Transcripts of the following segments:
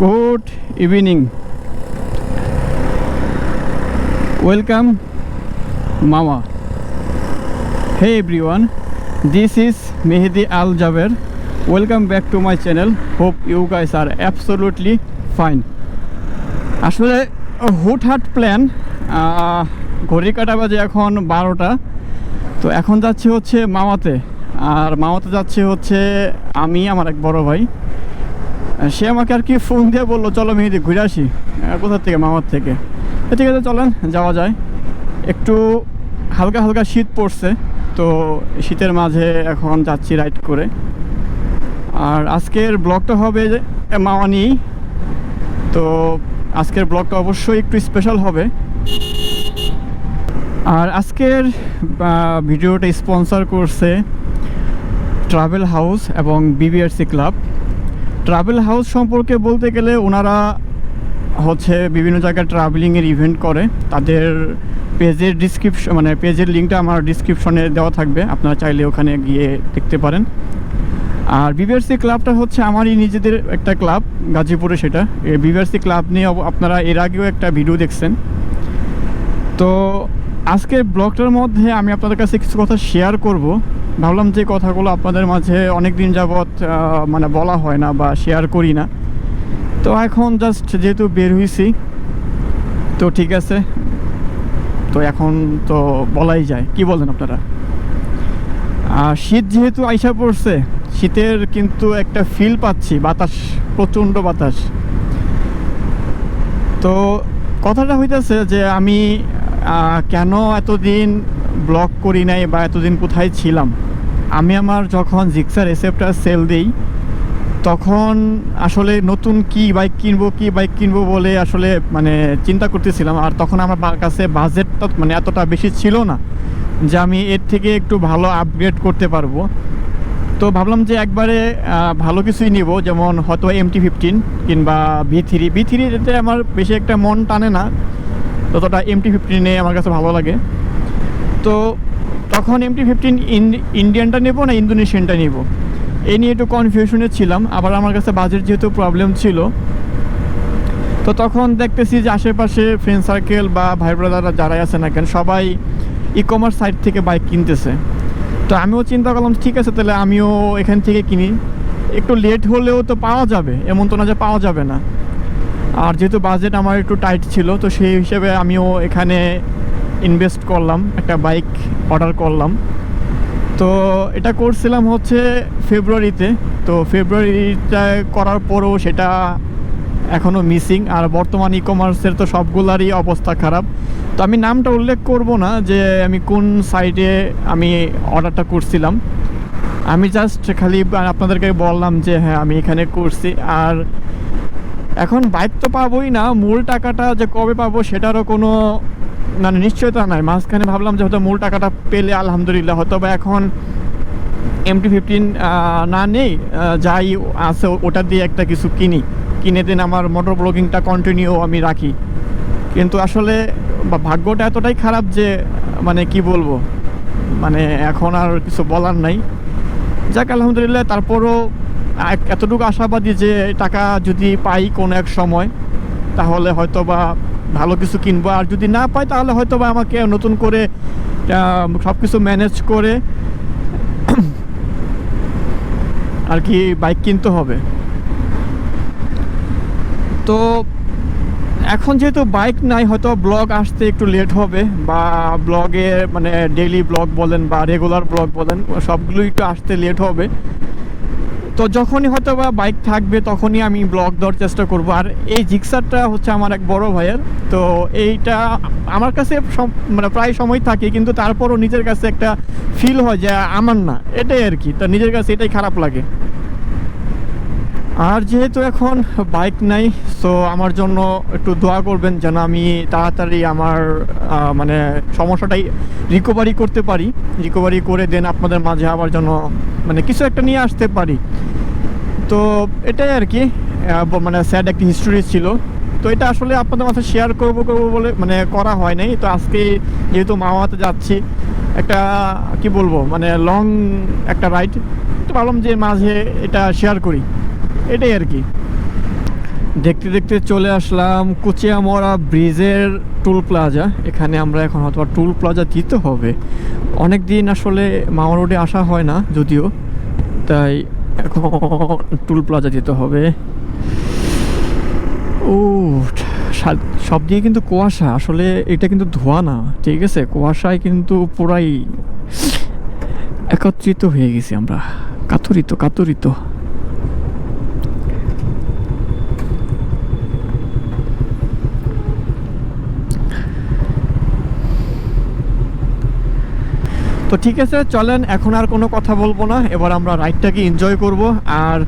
Good evening. Welcome, Mama. Hey everyone, this is Mehdi Al Jaber. Welcome back to my channel. Hope you guys are absolutely fine. আসলে হুটহাট plan, ঘড়ি কাটা বাজে এখন 12টা। তো এখন যাচ্ছি হচ্ছে মামাতে, আর মামাতে যাচ্ছি হচ্ছে আমি আমার এক বড় ভাই। সে আমাকে আর কি ফোন দিয়ে বললো চলো মেহেদি ঘুরে আসি। কোথা থেকে? মামার থেকে। ঠিক আছে চলেন যাওয়া যায়। একটু হালকা হালকা শীত পড়ছে, তো শীতের মাঝে এখন যাচ্ছি রাইড করে। আর আজকের ব্লগটা হবে মামা নিয়েই। তো আজকের ব্লগটা অবশ্যই একটু স্পেশাল হবে। আর আজকের ভিডিওটা স্পন্সর করছে ট্রাভেল হাউস এবং বিবিআরসি ক্লাব। ট্রাভেল হাউস সম্পর্কে বলতে গেলে ওনারা হচ্ছে বিভিন্ন জায়গায় ট্রাভেলিংয়ের ইভেন্ট করে। তাদের পেজের ডিসক্রিপশন মানে পেজের লিঙ্কটা আমার ডিসক্রিপশনে দেওয়া থাকবে, আপনারা চাইলে ওখানে গিয়ে দেখতে পারেন। আর বিবিআরসি ক্লাবটা হচ্ছে আমারই নিজেদের একটা ক্লাব গাজীপুরে। সেটা এই বিবিআরসি ক্লাব নিয়ে আপনারা এর আগেও একটা ভিডিও দেখছেন। তো আজকের ব্লগটার মধ্যে আমি আপনাদের কাছে কিছু কথা শেয়ার করব। ভাবলাম যে কথাগুলো আপনাদের মাঝে অনেক দিন যাবৎ মানে বলা হয় না বা শেয়ার করি না। তো এখন জাস্ট যেহেতু বের হয়েছি, তো ঠিক আছে, তো এখন তো বলাই যায়, কি বলেন আপনারা? শীত যেহেতু আইসা পড়ছে, শীতের কিন্তু একটা ফিল পাচ্ছি, বাতাস, প্রচণ্ড বাতাস। তো কথাটা হইতেছে যে আমি কেন এতদিন ব্লগ করি নাই বা এতদিন কোথায় ছিলাম। আমি আমার যখন জিক্সার এসএফটা সেল দিই, তখন আসলে নতুন কি বাইক কিনবো বলে আসলে মানে চিন্তা করতেছিলাম। আর তখন আমার কাছে বাজেটটা মানে এতটা বেশি ছিল না যে আমি এর থেকে একটু ভালো আপগ্রেড করতে পারবো। তো ভাবলাম যে একবারে ভালো কিছুই নিব, যেমন হয়তো MT-15 কিংবা V3 আমার বেশি একটা মন টানে না, ততটা MT-15 আমার কাছে ভালো লাগে। তো তখন MT-15 ইন্ডিয়ানটা নেব না ইন্দোনেশিয়ানটা নেব, এই নিয়ে একটু কনফিউশনে ছিলাম। আবার আমার কাছে বাজেট যেহেতু প্রবলেম ছিল, তো তখন দেখতেছি যে আশেপাশে ফ্রেন্ড সার্কেল বা ভাই ব্রাদাররা যারাই আছে না কেন, সবাই ই কমার্স সাইট থেকে বাইক কিনতেছে। তো আমিও চিন্তা করলাম ঠিক আছে, তাহলে আমিও এখান থেকে কিনি। একটু লেট হলেও তো পাওয়া যাবে, এমন তো না যে পাওয়া যাবে না। আর যেহেতু বাজেট আমার একটু টাইট ছিল, তো সেই হিসেবে আমিও এখানে ইনভেস্ট করলাম, একটা বাইক অর্ডার করলাম। তো এটা করছিলাম হচ্ছে ফেব্রুয়ারিতে। তো ফেব্রুয়ারিটা করার পরেও সেটা এখনও মিসিং। আর বর্তমান ই কমার্সের তো সবগুলারই অবস্থা খারাপ। তো আমি নামটা উল্লেখ করব না যে আমি কোন সাইটে আমি অর্ডারটা করছিলাম। আমি জাস্ট খালি আপনাদেরকে বললাম যে হ্যাঁ আমি এখানে করছি। আর এখন বাইক তো পাবোই না, মূল টাকাটা যে কবে পাবো সেটারও কোনো মানে নিশ্চয়তা নাই। মাঝখানে ভাবলাম যে হয়তো মূল টাকাটা পেলে আলহামদুলিল্লাহ, হয়তো বা এখন MT-15 না নেই, যাই আছে ওটা দিয়ে একটা কিছু কিনে দিন আমার মোটর ব্লগিংটা কন্টিনিউ আমি রাখি। কিন্তু আসলে ভাগ্যটা এতটাই খারাপ যে মানে কি বলবো, মানে এখন আর কিছু বলার নাই। যাক আলহামদুলিল্লাহ, তারপরও এতটুকু আশাবাদী যে টাকা যদি পাই কোনো এক সময়, তাহলে হয়তো বা ভালো কিছু কিনবো। আর যদি না পাই তাহলে হয়তো বা আমাকে নতুন করে সব কিছু ম্যানেজ করে আর কি বাইক কিনতে হবে। তো এখন যেহেতু বাইক নাই, হয়তো ব্লগ আসতে একটু লেট হবে, বা ব্লগে মানে ডেইলি ব্লগ বলেন বা রেগুলার ব্লগ বলেন, সবগুলোই একটু আসতে লেট হবে। তো যখনই হয়তো বা বাইক থাকবে তখনই আমি ব্লগ দেওয়ার চেষ্টা করব। আর এই জিক্সারটা হচ্ছে আমার এক বড় ভাইয়ের। তো এইটা আমার কাছে মানে প্রায় সময় থাকে, কিন্তু তারপরও নিজের কাছে একটা ফিল হয় যে আমার না, এটাই আর কি। তো নিজের কাছে এটাই খারাপ লাগে। আর যেহেতু এখন বাইক নাই, সো আমার জন্য একটু দোয়া করবেন যেন আমি তাড়াতাড়ি আমার মানে সমস্যাটাই রিকভারি করতে পারি। রিকভারি করে দেন আপনাদের মাঝে আবার যেন মানে কিছু একটা নিয়ে আসতে পারি। তো এটাই আর কি, মানে স্যাড একটা হিস্টোরি ছিল। তো এটা আসলে আপনাদের মাঝে শেয়ার করবো বলে মানে করা হয় নাই। তো আজকে যেহেতু মামাতে যাচ্ছি, একটা কি বলবো মানে লং একটা রাইড, তো ভাবলাম যে মাঝে এটা শেয়ার করি, এটাই আর কি। দেখতে দেখতে চলে আসলাম কুচিয়ামরা ব্রিজের টুল প্লাজা। এখানে আমরা এখন হয়তো টুল প্লাজা দিতে হবে। অনেক দিন আসলে মাওয়া রোডে আসা হয় না যদিও, তাই এখন টুল প্লাজা দিতে হবে। ও সব দিয়ে কিন্তু কুয়াশা, আসলে এটা কিন্তু ধোঁয়া না, ঠিক আছে, কুয়াশায় কিন্তু পুরাই একত্রিত হয়ে গেছি আমরা, কাতরিত কাতরিত। তো ঠিক আছে, চলেন এখন আর কোনো কথা বলবো না, এবার আমরা রাইডটাকে এনজয় করব। আর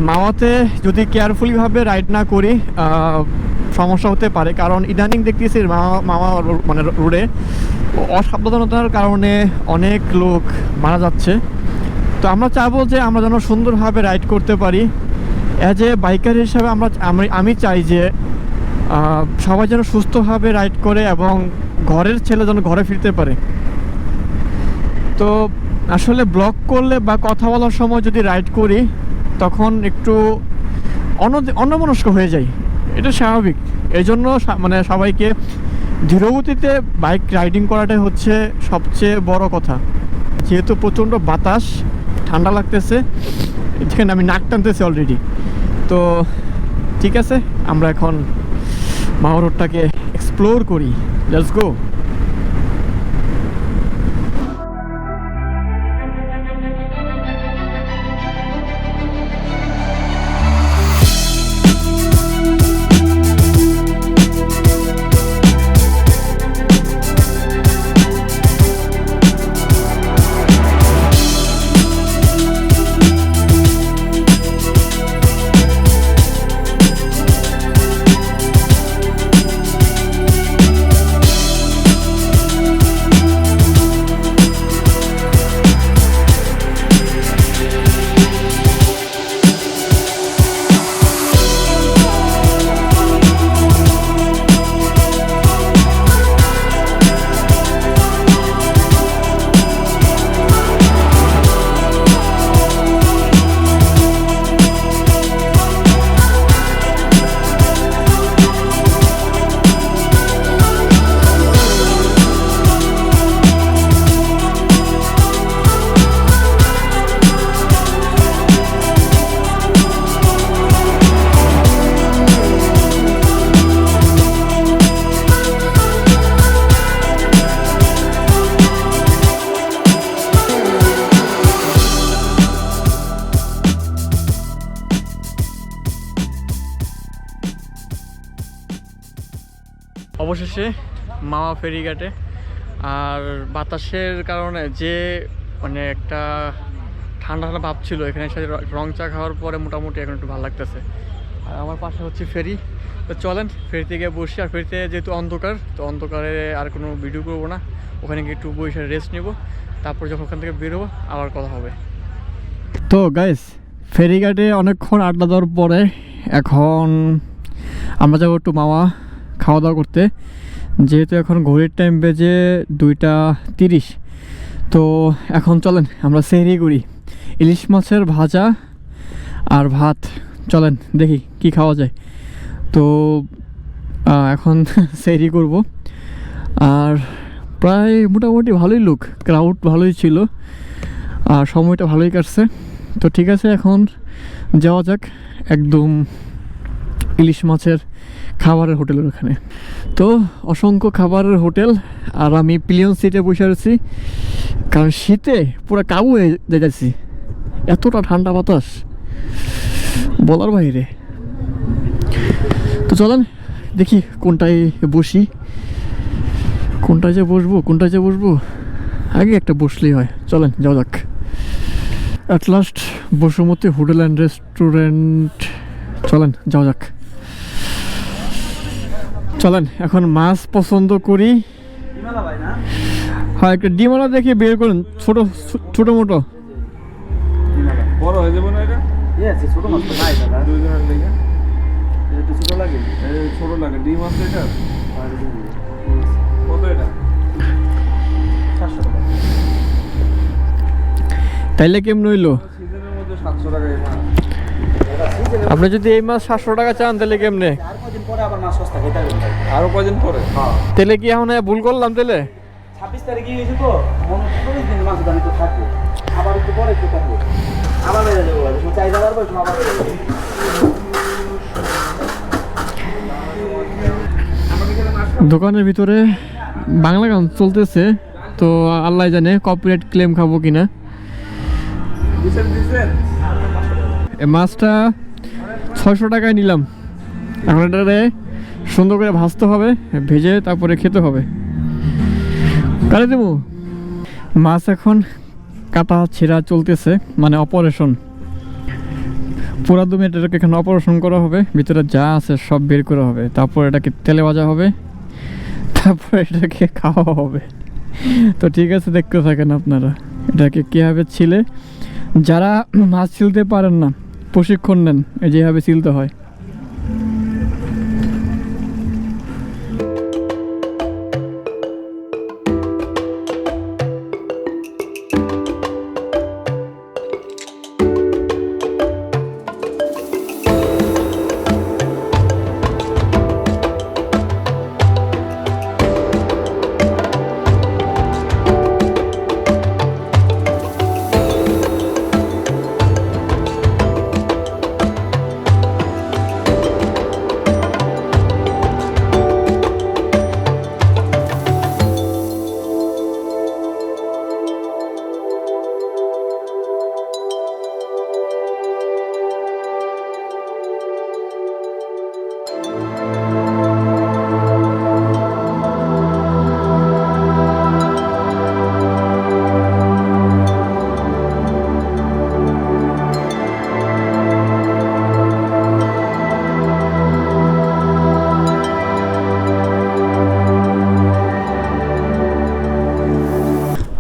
মাওয়াতে যদি কেয়ারফুলিভাবে রাইড না করি সমস্যা হতে পারে, কারণ ইদানিং দেখতেছি মাওয়া মানে রোডে অসাবধানতার কারণে অনেক লোক মারা যাচ্ছে। তো আমরা চাইবো যে আমরা যেন সুন্দরভাবে রাইড করতে পারি। অ্যাজ এ বাইকার হিসাবে আমি চাই যে সবাই যেন সুস্থভাবে রাইড করে এবং ঘরের ছেলে যেন ঘরে ফিরতে পারে। তো আসলে ব্লগ করলে বা কথা বলার সময় যদি রাইড করি তখন একটু অন্যমনস্ক হয়ে যায়, এটা স্বাভাবিক। এই জন্য মানে সবাইকে ধীরগতিতে বাইক রাইডিং করাটাই হচ্ছে সবচেয়ে বড় কথা। যেহেতু প্রচণ্ড বাতাস, ঠান্ডা লাগতেছে, যেখানে আমি নাক টানতেছি অলরেডি। তো ঠিক আছে, আমরা এখন মাওয়া রোডটাকে এক্সপ্লোর করি। Let's go. অবশেষে মাওয়া ফেরিঘাটে। আর বাতাসের কারণে যে মানে একটা ঠান্ডা ঠান্ডা ভাব ছিল, এখানে সাথে রং চা খাওয়ার পরে মোটামুটি এখন একটু ভালো লাগতেছে। আর আমার পাশে হচ্ছে ফেরি। তো চলেন ফেরিতে গিয়ে বসি। আর ফেরিতে যেহেতু অন্ধকার, তো অন্ধকারে আর কোনো ভিডিও করবো না, ওখানে গিয়ে একটু বসে রেস্ট নেব, তারপর যখন ওখান থেকে বেরোবো আবার কথা হবে। তো গাইস, ফেরিঘাটে অনেকক্ষণ আড্ডা দেওয়ার পরে এখন আমরা যাবো একটু মাওয়া খাওয়া দাওয়া করতে। যেহেতু এখন ঘড়ির টাইম বেজে 2:30, তো এখন চলেন আমরা সেহরি করি। ইলিশ মাছের ভাজা আর ভাত, চলেন দেখি কি খাওয়া যায়। তো এখন সেহরি করব। আর প্রায় মোটামুটি ভালোই লোক, ক্রাউড ভালোই ছিল, আর সময়টা ভালোই কাটছে। তো ঠিক আছে, এখন যাওয়া যাক একদম ইলিশ মাছের খাবারের হোটেলের ওখানে। তো অসংখ্য খাবারের হোটেল, আর আমি প্লেন সিটে বসে আছি, কারণ শীতে পুরো কাবু হয়ে যাচ্ছি, এতটা ঠান্ডা বাতাস বলার বাইরে। তো চলেন দেখি কোনটায় বসি, কোনটায় যে বসবো আগে একটা বসলেই হয়। চলেন যাওয়া যাক। At last Basumati hotel and restaurant, চলেন যাওয়া যাক। চলেন এখন মাছ পছন্দ করি। হ্যাঁ, একটা ডিমালা দেখে বের করুন, ছোট মোটো। বড় হয়ে যাবে না এটা? ছোট মাছ তো নাই দাদা, দুইজনের লেগে এটা ছোট লাগে, ছোট লাগে। ডিম আছে এটা কত? এটা 700 টাকা। তাইলে কেমন হইলো? সিজনের মধ্যে 700 টাকা এই মাছ। আপনি যদি এই মাছ 700 টাকা চান তাহলে কেমনে? আর কদিন পরে আবার মাছ সস্তা খেতে হবে ভাই। আরো কয়দিন পরে? হ্যাঁ তাহলে কি এখন ভুল করলাম তাহলে? 26 তারিখে হয়েছে তো মনে হচ্ছে দিন মাছ দাম একটু থাকবে, আবার একটু পরে একটু থাকবে, আবার বেড়ে যাবে ভাই, চাহিদা বাড়বে আবার বেড়ে যাবে। দোকানের ভিতরে বাংলা গান চলতেছে, তো আল্লাহ জানে কপিরাইট ক্লেম খাবো কিনা। দিছেন এই মাছটা 600 টাকায় নিলাম। এখন এটারে সুন্দর করে ভাজতে হবে, ভেজে তারপরে খেতে হবে। কালে দেবো মাছ এখন কাটা ছেঁড়া চলতেছে, মানে অপারেশন। পুরা 2 মিনিট এটাকে এখানে অপারেশন করা হবে, ভিতরে যা আছে সব বের করা হবে, তারপর এটাকে তেলে ভাজা হবে, তারপর এটাকে খাওয়া হবে। তো ঠিক আছে, দেখতে থাকেন আপনারা এটাকে কীভাবে ছিলে। যারা মাছ ছিলতে পারেন না প্রশিক্ষণ নেন, এই যেভাবে ছিলতে হয়।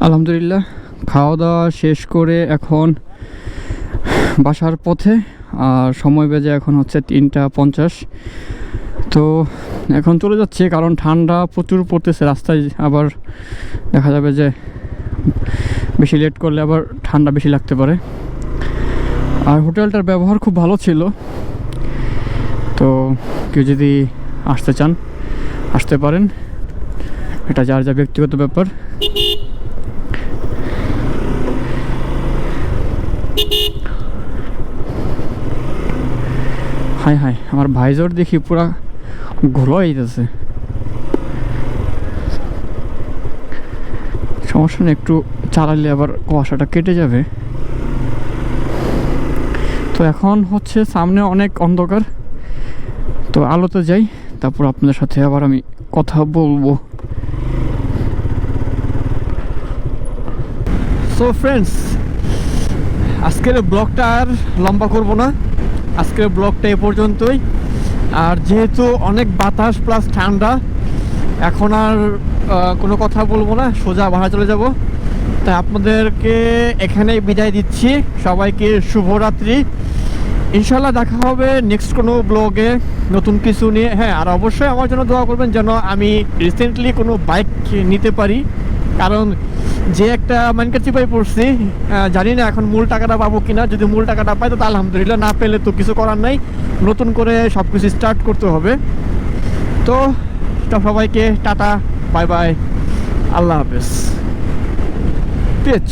আলহামদুলিল্লাহ খাওয়া দাওয়া শেষ করে এখন বাসার পথে, আর সময় বেজে এখন হচ্ছে 3:50। তো এখন চলে যাচ্ছে, কারণ ঠান্ডা প্রচুর পড়তেছে রাস্তায়। আবার দেখা যাবে যে বেশি লেট করলে আবার ঠান্ডা বেশি লাগতে পারে। আর হোটেলটার ব্যবহার খুব ভালো ছিল, তো কেউ যদি আসতে চান আসতে পারেন, এটা যার যা ব্যক্তিগত ব্যাপার। হাই হাই, আমার ভাইজর দেখি পুরা ঘোলা হয়ে যাচ্ছে। সমস্যা নেই, একটু চালালে আবার কুয়াশাটা কেটে যাবে। তো এখন হচ্ছে সামনে অনেক অন্ধকার, তো আলোতে যাই, তারপর আপনাদের সাথে আবার আমি কথা বলবো। সো ফ্রেন্ডস, আজকের ব্লগটা আর লম্বা করব না, আজকের ব্লগটা এ পর্যন্তই। আর যেহেতু অনেক বাতাস প্লাস ঠান্ডা, এখন আর কোনো কথা বলবো না, সোজা বাসা চলে যাব। তাই আপনাদেরকে এখানেই বিদায় দিচ্ছি। সবাইকে শুভরাত্রি। ইনশাল্লাহ দেখা হবে নেক্সট কোনো ব্লগে নতুন কিছু নিয়ে। হ্যাঁ, আর অবশ্যই আমার জন্য দোয়া করবেন যেন আমি রিসেন্টলি কোনো বাইক নিতে পারি, কারণ যে একটা মাইন্ডকে চিপাই পড়ছি, জানি না এখন মূল টাকাটা পাবো কিনা। যদি মূল টাকাটা পাই তো আলহামদুলিল্লাহ, না পেলে তো কিছু করার নাই, নতুন করে সব কিছু স্টার্ট করতে হবে। তো সবাইকে টাটা, বাই বাই, আল্লাহ হাফেজ, পিচ।